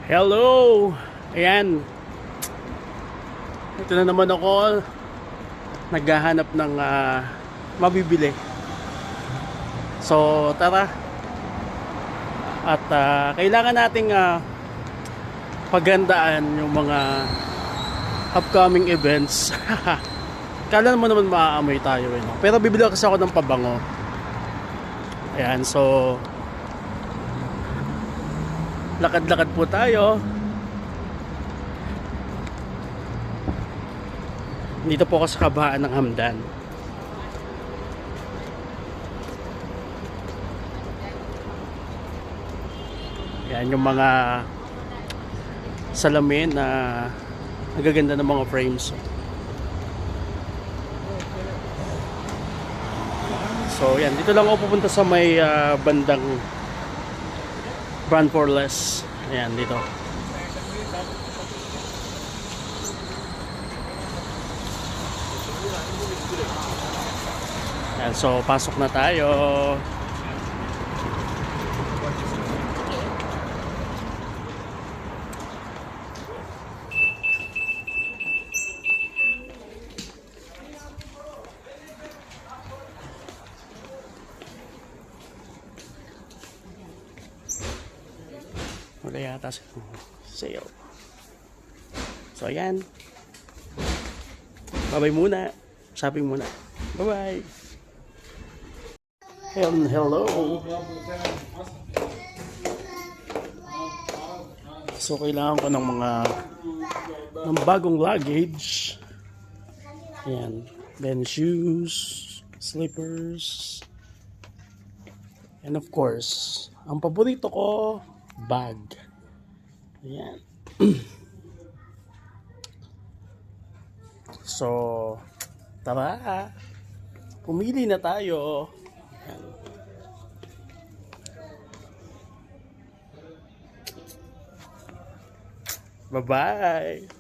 Hello! Ayan. Ito na naman ako. Naghahanap ng mabibili. So, tara. At kailangan nating paghandaan yung mga upcoming events. Kala mo naman maaamoy tayo no? Pero bibili kasi ako ng pabango. Ayan, so lakad-lakad po tayo. Dito po ako sa kabahaan ng Hamdan. Ayan yung mga salamin na nagaganda ng mga frames. So yan, dito lang ako pupunta sa may bandang Brand for Less. Ayan, dito. Ayan, so pasok na tayo. Wala yata sale. So ayan. Bye-bye muna. Shopping muna. Bye-bye. Hello. So kailangan ko ng bagong luggage. Ayan. Then shoes, slippers. And of course, ang paborito ko, bag. Ayan. So, tara. Pumili na tayo. Ayan. Bye-bye.